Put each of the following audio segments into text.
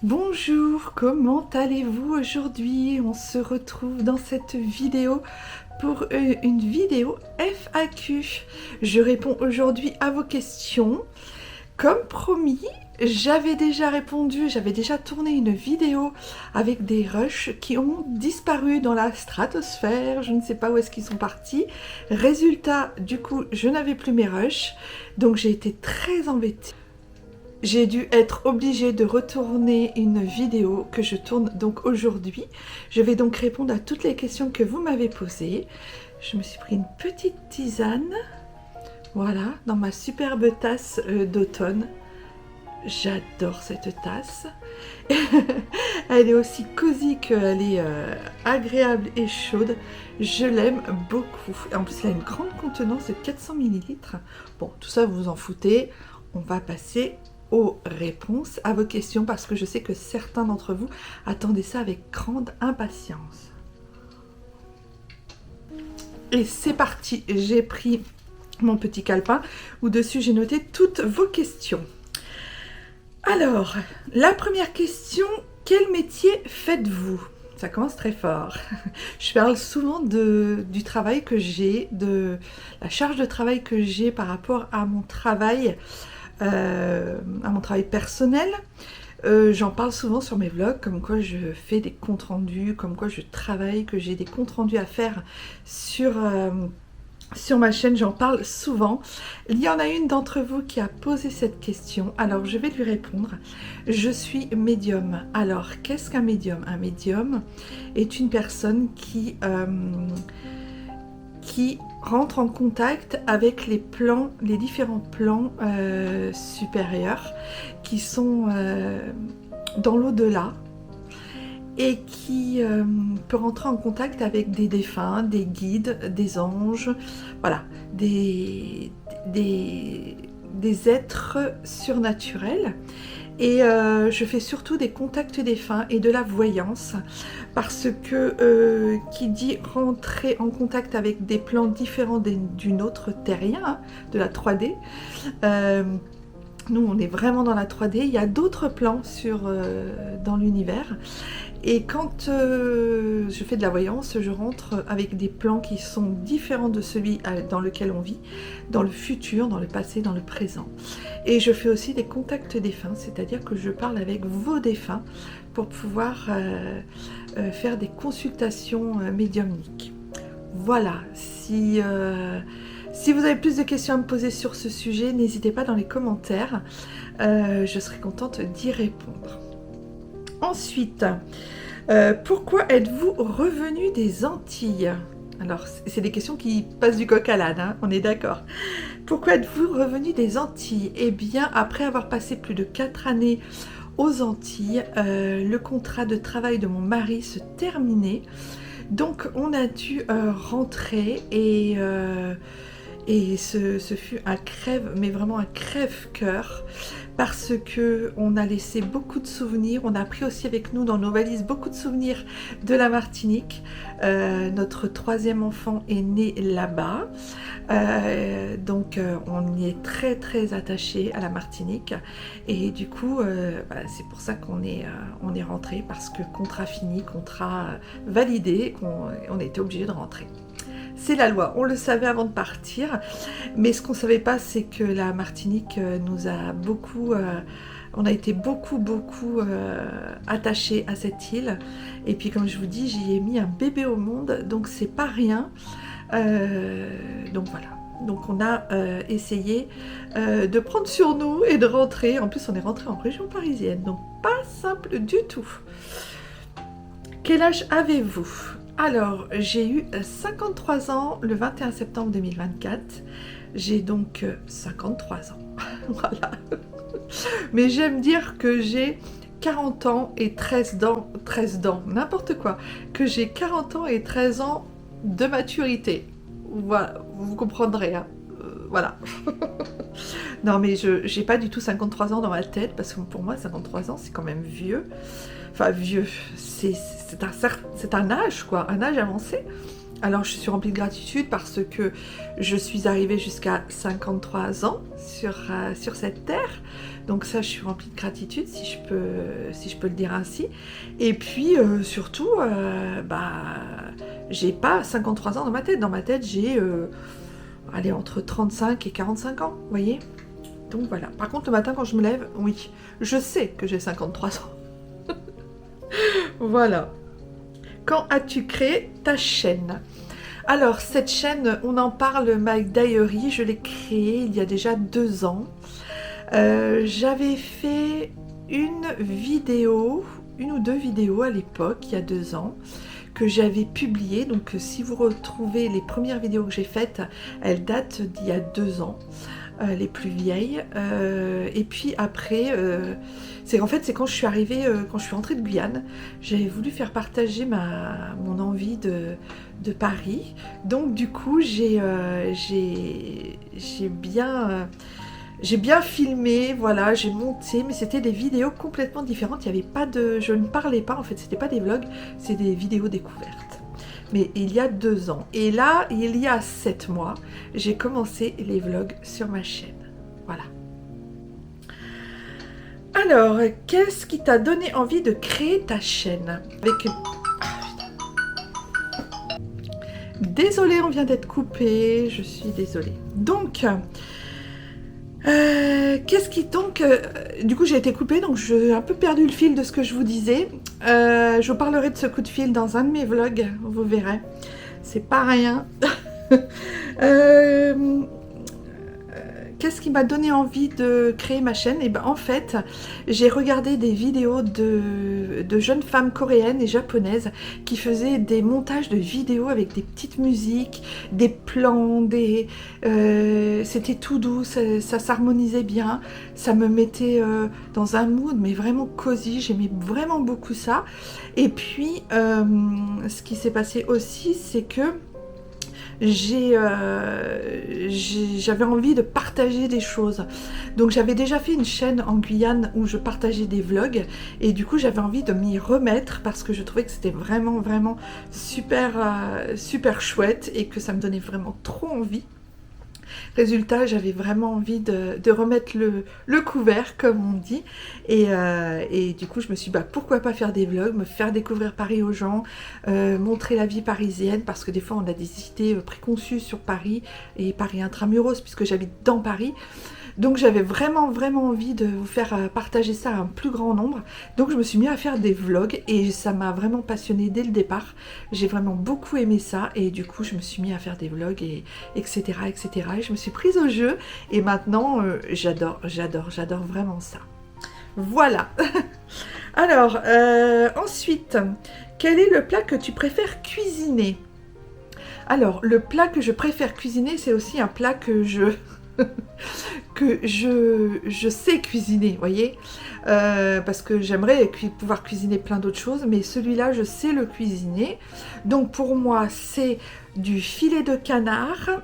Bonjour, comment allez-vous aujourd'hui? On se retrouve dans cette vidéo pour une vidéo FAQ. Je réponds aujourd'hui à vos questions. Comme promis, j'avais déjà tourné une vidéo avec des rushs qui ont disparu dans la stratosphère. Je ne sais pas où est-ce qu'ils sont partis. Résultat, du coup, je n'avais plus mes rushs, donc j'ai été très embêtée. J'ai dû être obligée de retourner une vidéo que je tourne donc aujourd'hui. Je vais donc répondre à toutes les questions que vous m'avez posées. Je me suis pris une petite tisane, voilà, dans ma superbe tasse d'automne. J'adore cette tasse. Elle est aussi cosy qu'elle est agréable et chaude. Je l'aime beaucoup. En plus, elle a une grande contenance de 400 ml. Bon, tout ça, vous vous en foutez. On va passer aux réponses à vos questions parce que je sais que certains d'entre vous attendaient ça avec grande impatience. Et c'est parti, j'ai pris mon petit calepin où dessus j'ai noté toutes vos questions. Alors, la première question, quel métier faites-vous? Ça commence très fort. Je parle souvent du travail que j'ai, de la charge de travail que j'ai par rapport à mon travail personnel. J'en parle souvent sur mes vlogs, comme quoi je fais des comptes rendus, comme quoi je travaille, que j'ai des comptes rendus à faire sur ma chaîne, j'en parle souvent. Il y en a une d'entre vous qui a posé cette question, alors je vais lui répondre. Je suis médium. Alors, qu'est-ce qu'un médium? Un médium est une personne qui rentre en contact avec les différents plans supérieurs qui sont dans l'au-delà et qui peut rentrer en contact avec des défunts, des guides, des anges, voilà, des êtres surnaturels. Et je fais surtout des contacts défunts et de la voyance parce que qui dit rentrer en contact avec des plans différents d'une autre terrien, hein, de la 3D. Nous, on est vraiment dans la 3D. Il y a d'autres plans dans l'univers. Et quand je fais de la voyance, je rentre avec des plans qui sont différents de celui dans lequel on vit, dans le futur, dans le passé, dans le présent. Et je fais aussi des contacts défunts, c'est-à-dire que je parle avec vos défunts pour pouvoir faire des consultations médiumniques. Voilà, si vous avez plus de questions à me poser sur ce sujet, n'hésitez pas dans les commentaires, je serai contente d'y répondre. Ensuite, pourquoi êtes-vous revenu des Antilles? Alors, c'est des questions qui passent du coq à l'âne, hein, on est d'accord. Pourquoi êtes-vous revenu des Antilles? Eh bien, après avoir passé plus de 4 années aux Antilles, le contrat de travail de mon mari se terminait. Donc, on a dû rentrer et ce fut un crève, mais vraiment un crève-cœur, parce que on a laissé beaucoup de souvenirs. On a pris aussi avec nous dans nos valises beaucoup de souvenirs de la Martinique. Notre 3e enfant est né là-bas, donc on y est très très attaché à la Martinique. Et du coup, voilà, c'est pour ça qu'on est rentré, parce que contrat fini, contrat validé, on était obligé de rentrer. C'est la loi, on le savait avant de partir, mais ce qu'on ne savait pas, c'est que la Martinique nous a beaucoup, on a été beaucoup attachés à cette île. Et puis comme je vous dis, j'y ai mis un bébé au monde, donc c'est pas rien. Donc voilà, donc on a essayé de prendre sur nous et de rentrer. En plus on est rentré en région parisienne, donc pas simple du tout. Quel âge avez-vous? Alors, j'ai eu 53 ans le 21 septembre 2024. J'ai donc 53 ans. Voilà. Mais j'aime dire que j'ai 40 ans et 13 dents, n'importe quoi. Que j'ai 40 ans et 13 ans de maturité. Voilà, vous comprendrez, hein. Voilà. Non, mais je n'ai pas du tout 53 ans dans ma tête, parce que pour moi, 53 ans, c'est quand même vieux. Enfin, vieux, c'est un âge, quoi, un âge avancé. Alors, je suis remplie de gratitude parce que je suis arrivée jusqu'à 53 ans sur cette terre, Donc ça, je suis remplie de gratitude, si je peux le dire ainsi. Et puis, surtout, j'ai pas 53 ans dans ma tête. Dans ma tête, j'ai entre 35 et 45 ans, vous voyez. Donc voilà. Par contre, le matin, quand je me lève, oui, je sais que j'ai 53 ans. Voilà. Quand as-tu créé ta chaîne? Alors, cette chaîne, on en parle, My Diary, je l'ai créée il y a déjà 2 ans. J'avais fait une ou deux vidéos à l'époque, il y a 2 ans, que j'avais publiées. Donc, si vous retrouvez les premières vidéos que j'ai faites, elles datent d'il y a 2 ans. Les plus vieilles, et puis après c'est quand je suis arrivée, quand je suis rentrée de Guyane, j'avais voulu faire partager mon envie de Paris. Donc du coup j'ai bien filmé, voilà, j'ai monté, mais c'était des vidéos complètement différentes. Il y avait pas de, je ne parlais pas en fait, c'était pas des vlogs, c'est des vidéos découvertes. Mais il y a 2 ans. Et là, il y a 7 mois, j'ai commencé les vlogs sur ma chaîne. Voilà. Alors, qu'est-ce qui t'a donné envie de créer ta chaîne? Désolée, on vient d'être coupé. Je suis désolée. Donc, du coup, j'ai été coupée, donc j'ai un peu perdu le fil de ce que je vous disais. Je vous parlerai de ce coup de fil dans un de mes vlogs, vous verrez. C'est pas rien. Qu'est-ce qui m'a donné envie de créer ma chaîne? Et ben en fait, j'ai regardé des vidéos de jeunes femmes coréennes et japonaises qui faisaient des montages de vidéos avec des petites musiques, des plans, c'était tout doux, ça s'harmonisait bien, ça me mettait dans un mood mais vraiment cosy, j'aimais vraiment beaucoup ça. Et puis, ce qui s'est passé aussi, c'est que j'avais envie de partager des choses. Donc j'avais déjà fait une chaîne en Guyane où je partageais des vlogs et du coup j'avais envie de m'y remettre parce que je trouvais que c'était vraiment super chouette et que ça me donnait vraiment trop envie. Résultat, j'avais vraiment envie de remettre le couvert, comme on dit. Et du coup, je me suis dit, pourquoi pas faire des vlogs, me faire découvrir Paris aux gens, montrer la vie parisienne, parce que des fois, on a des idées préconçues sur Paris, et Paris intramuros, puisque j'habite dans Paris. Donc j'avais vraiment envie de vous faire partager ça à un plus grand nombre. Donc je me suis mis à faire des vlogs et ça m'a vraiment passionnée dès le départ. J'ai vraiment beaucoup aimé ça et du coup je me suis mis à faire des vlogs et etc. Et je me suis prise au jeu et maintenant j'adore vraiment ça. Voilà. Alors ensuite, quel est le plat que tu préfères cuisiner? Alors le plat que je préfère cuisiner, c'est aussi un plat que je sais cuisiner, vous voyez, parce que j'aimerais pouvoir cuisiner plein d'autres choses, mais celui-là, je sais le cuisiner. Donc pour moi, c'est du filet de canard,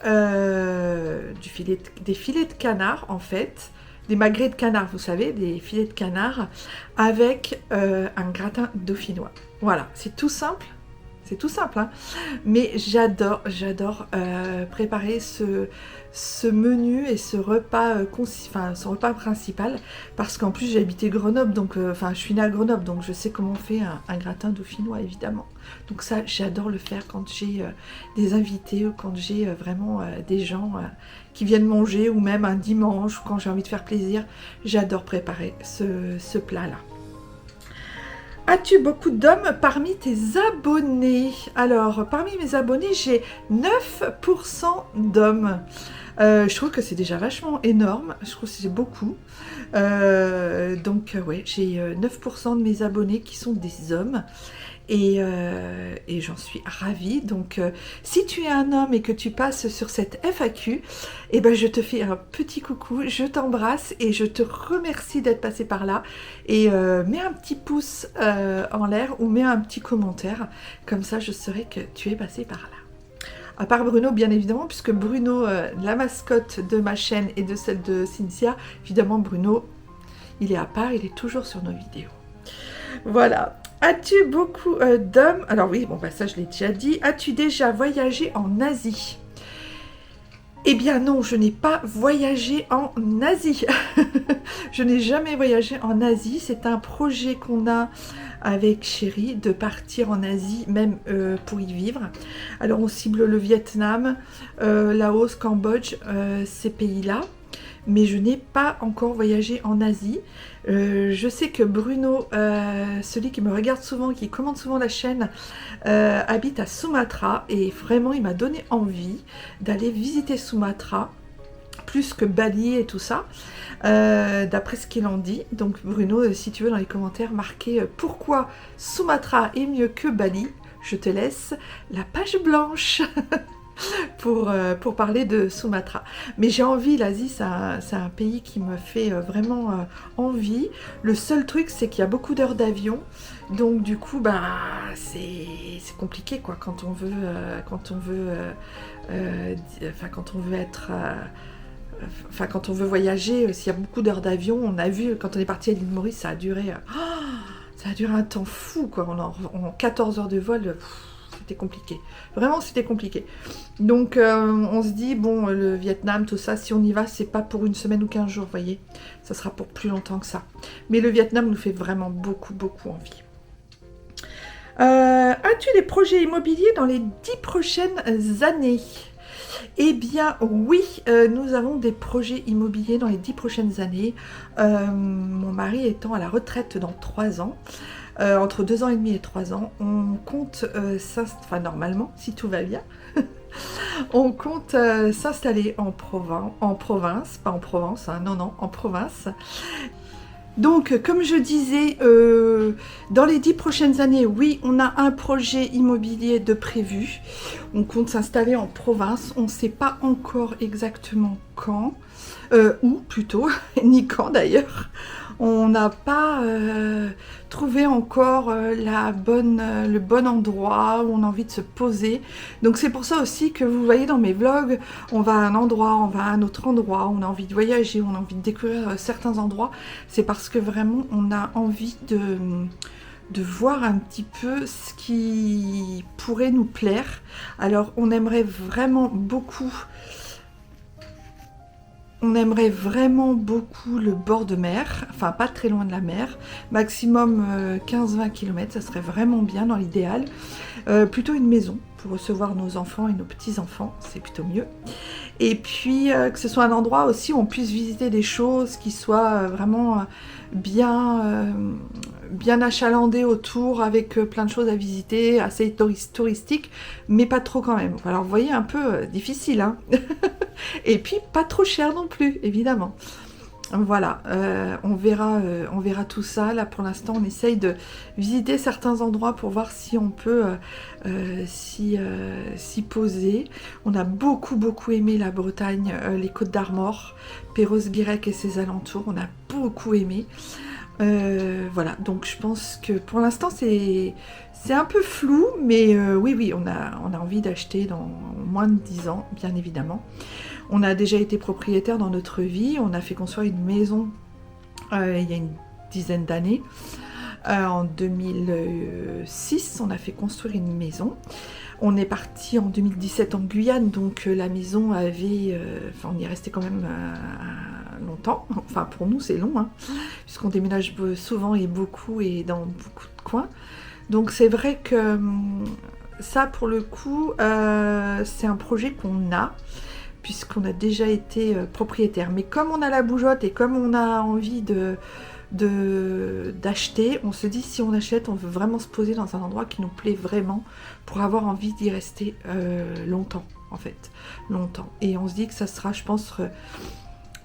des filets de canard en fait, des magrets de canard, vous savez, des filets de canard avec un gratin dauphinois. Voilà, c'est tout simple. C'est tout simple, hein, mais j'adore préparer ce menu et ce repas, ce repas principal, parce qu'en plus j'ai habité Grenoble, donc je suis née à Grenoble, donc je sais comment on fait un gratin dauphinois évidemment. Donc ça, j'adore le faire quand j'ai des invités ou quand j'ai vraiment des gens qui viennent manger, ou même un dimanche, ou quand j'ai envie de faire plaisir. J'adore préparer ce plat-là. As-tu beaucoup d'hommes parmi tes abonnés? Alors, parmi mes abonnés, j'ai 9% d'hommes. Je trouve que c'est déjà vachement énorme. Je trouve que c'est beaucoup. Ouais, j'ai 9% de mes abonnés qui sont des hommes. Et j'en suis ravie. Donc, si tu es un homme et que tu passes sur cette FAQ, eh ben, je te fais un petit coucou, je t'embrasse et je te remercie d'être passé par là. Et mets un petit pouce en l'air ou mets un petit commentaire. Comme ça, je saurai que tu es passé par là. À part Bruno, bien évidemment, puisque Bruno, la mascotte de ma chaîne et de celle de Cynthia, évidemment, Bruno, il est à part, il est toujours sur nos vidéos. Voilà. As-tu beaucoup d'hommes? Alors oui, bon, ça je l'ai déjà dit. As-tu déjà voyagé en Asie? Eh bien non, je n'ai pas voyagé en Asie. Je n'ai jamais voyagé en Asie. C'est un projet qu'on a avec Chéri de partir en Asie, même pour y vivre. Alors on cible le Vietnam, Laos, Cambodge, ces pays-là. Mais je n'ai pas encore voyagé en Asie. Je sais que Bruno, celui qui me regarde souvent, qui commente souvent la chaîne, habite à Sumatra et vraiment il m'a donné envie d'aller visiter Sumatra plus que Bali et tout ça, d'après ce qu'il en dit. Donc Bruno, si tu veux dans les commentaires marquer pourquoi Sumatra est mieux que Bali, je te laisse la page blanche. Pour parler de Sumatra. Mais j'ai envie, l'Asie, c'est un pays qui me fait vraiment envie. Le seul truc, c'est qu'il y a beaucoup d'heures d'avion. Donc du coup, bah, c'est compliqué quoi, quand on veut quand on veut voyager, s'il y a beaucoup d'heures d'avion. On a vu, quand on est parti à l'île Maurice, ça a duré un temps fou, quoi. En 14 heures de vol, c'était compliqué. Vraiment, c'était compliqué. Donc, on se dit, bon, le Vietnam, tout ça, si on y va, c'est pas pour une semaine ou 15 jours, vous voyez. Ça sera pour plus longtemps que ça. Mais le Vietnam nous fait vraiment beaucoup, beaucoup envie. As-tu des projets immobiliers dans les 10 prochaines années ? Eh bien oui, nous avons des projets immobiliers dans les 10 prochaines années. Mon mari étant à la retraite dans 3 ans, entre 2 ans et demi et 3 ans, on compte normalement, si tout va bien, on compte s'installer en province, pas en Provence, hein, non, en province. Donc, comme je disais, dans les 10 prochaines années, oui, on a un projet immobilier de prévu. On compte s'installer en province. On ne sait pas encore exactement quand, ou plutôt, ni quand d'ailleurs. On n'a pas trouvé encore le bon endroit où on a envie de se poser. Donc c'est pour ça aussi que vous voyez dans mes vlogs, on va à un endroit, on va à un autre endroit, on a envie de voyager, on a envie de découvrir certains endroits. C'est parce que vraiment on a envie de voir un petit peu ce qui pourrait nous plaire. Alors on aimerait vraiment beaucoup le bord de mer, enfin pas très loin de la mer, maximum 15-20 km, ça serait vraiment bien dans l'idéal. Plutôt une maison pour recevoir nos enfants et nos petits-enfants, c'est plutôt mieux. Et puis que ce soit un endroit aussi où on puisse visiter des choses qui soient vraiment bien achalandées autour, avec plein de choses à visiter, assez touristique, mais pas trop quand même. Alors vous voyez, un peu difficile, hein. Et puis pas trop cher non plus, évidemment. Voilà, on verra tout ça. Là pour l'instant on essaye de visiter certains endroits pour voir si on peut s'y poser. On a beaucoup aimé la Bretagne, les Côtes d'Armor, Perros-Guirec et ses alentours, on a beaucoup aimé. Voilà, donc je pense que pour l'instant c'est un peu flou, mais oui, on a envie d'acheter dans moins de 10 ans, bien évidemment. On a déjà été propriétaire dans notre vie, on a fait construire une maison il y a une dizaine d'années. En 2006, on a fait construire une maison. On est parti en 2017 en Guyane, donc la maison avait... on y est resté quand même longtemps. Enfin, pour nous, c'est long, hein, puisqu'on déménage souvent et beaucoup et dans beaucoup de coins. Donc c'est vrai que ça, pour le coup, c'est un projet qu'on a, puisqu'on a déjà été propriétaire. Mais comme on a la bougeotte et comme on a envie d'acheter, on se dit si on achète, on veut vraiment se poser dans un endroit qui nous plaît vraiment pour avoir envie d'y rester longtemps, en fait, longtemps. Et on se dit que ça sera, je pense...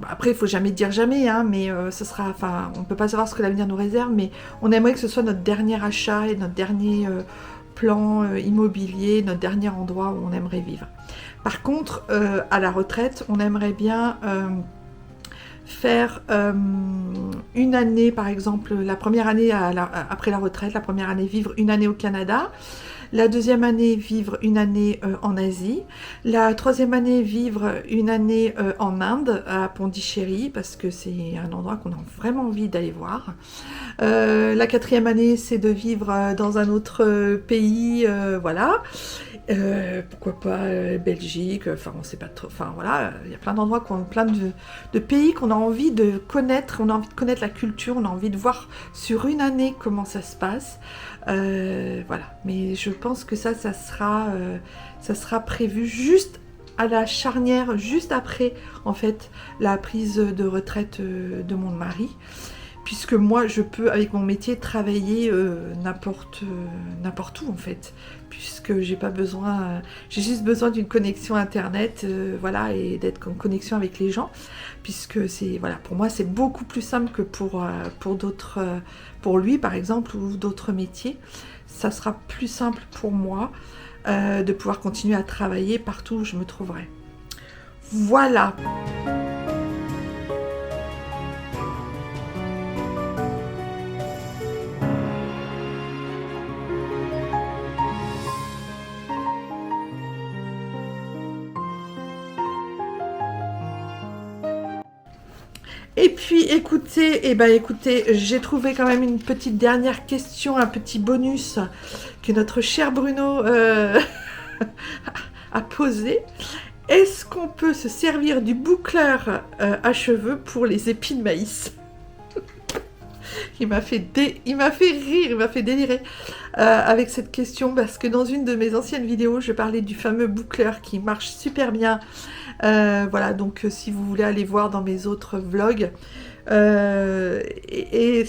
Après, il faut jamais dire jamais, hein, mais ce sera, enfin, on peut pas savoir ce que l'avenir nous réserve, mais on aimerait que ce soit notre dernier achat et notre dernier plan immobilier, notre dernier endroit où on aimerait vivre. Par contre, à la retraite, on aimerait bien faire une année, par exemple, la première année après la retraite, la première année vivre une année au Canada, la deuxième année vivre une année en Asie, la troisième année vivre une année en Inde, à Pondichéry, parce que c'est un endroit qu'on a vraiment envie d'aller voir. La 4e année, c'est de vivre dans un autre pays, voilà. Pourquoi pas Belgique, enfin on sait pas trop, enfin voilà, il y a plein d'endroits, plein de pays qu'on a envie de connaître, on a envie de connaître la culture, on a envie de voir sur une année comment ça se passe, voilà. Mais je pense que ça sera prévu juste à la charnière, juste après en fait la prise de retraite de mon mari. Puisque moi, je peux, avec mon métier, travailler n'importe où, en fait. Puisque j'ai pas besoin... j'ai juste besoin d'une connexion Internet, voilà, et d'être en connexion avec les gens. Puisque c'est... Voilà, pour moi, c'est beaucoup plus simple que pour d'autres... pour lui, par exemple, ou d'autres métiers. Ça sera plus simple pour moi de pouvoir continuer à travailler partout où je me trouverai. Voilà. Et puis écoutez, j'ai trouvé quand même une petite dernière question, un petit bonus que notre cher Bruno a posé. Est-ce qu'on peut se servir du boucleur à cheveux pour les épis de maïs? Il m'a fait rire, il m'a fait délirer avec cette question, parce que dans une de mes anciennes vidéos, je parlais du fameux boucleur qui marche super bien. Voilà, donc si vous voulez aller voir dans mes autres vlogs, et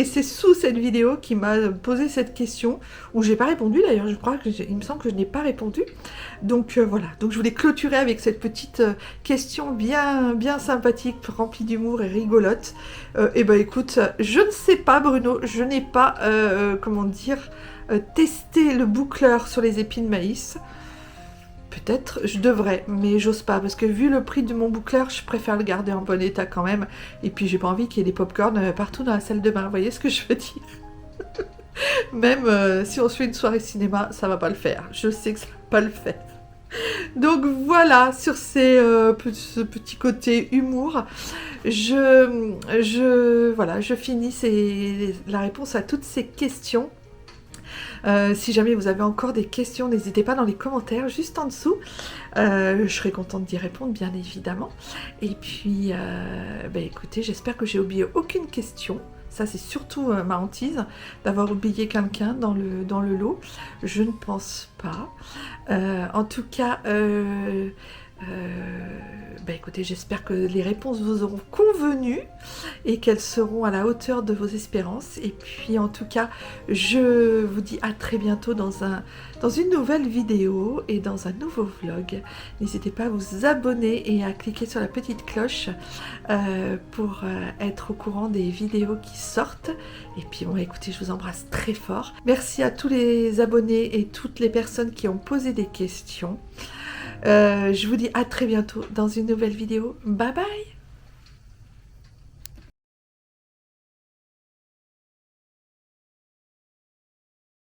c'est sous cette vidéo qui m'a posé cette question, où j'ai pas répondu d'ailleurs, il me semble que je n'ai pas répondu. Donc voilà, donc je voulais clôturer avec cette petite question bien sympathique, remplie d'humour et rigolote. Et ben écoute, je ne sais pas Bruno, je n'ai pas, comment dire, testé le boucleur sur les épis de maïs. Peut-être, je devrais, mais j'ose pas, parce que vu le prix de mon boucleur, je préfère le garder en bon état quand même. Et puis j'ai pas envie qu'il y ait des pop-corn partout dans la salle de bain, vous voyez ce que je veux dire? Même si on se fait une soirée cinéma, ça va pas le faire. Je sais que ça va pas le faire. Donc voilà, sur ce petit côté humour, voilà, je finis la réponse à toutes ces questions. Si jamais vous avez encore des questions, n'hésitez pas dans les commentaires, juste en dessous. Je serai contente d'y répondre, bien évidemment. Et puis, écoutez, j'espère que j'ai oublié aucune question. Ça, c'est surtout ma hantise, d'avoir oublié quelqu'un dans le lot. Je ne pense pas. En tout cas... écoutez, j'espère que les réponses vous auront convenu et qu'elles seront à la hauteur de vos espérances. Et puis en tout cas, je vous dis à très bientôt dans une nouvelle vidéo et dans un nouveau vlog. N'hésitez pas à vous abonner et à cliquer sur la petite cloche pour être au courant des vidéos qui sortent. Et puis bon, écoutez, je vous embrasse très fort. Merci à tous les abonnés et toutes les personnes qui ont posé des questions. Je vous dis à très bientôt dans une nouvelle vidéo. Bye bye!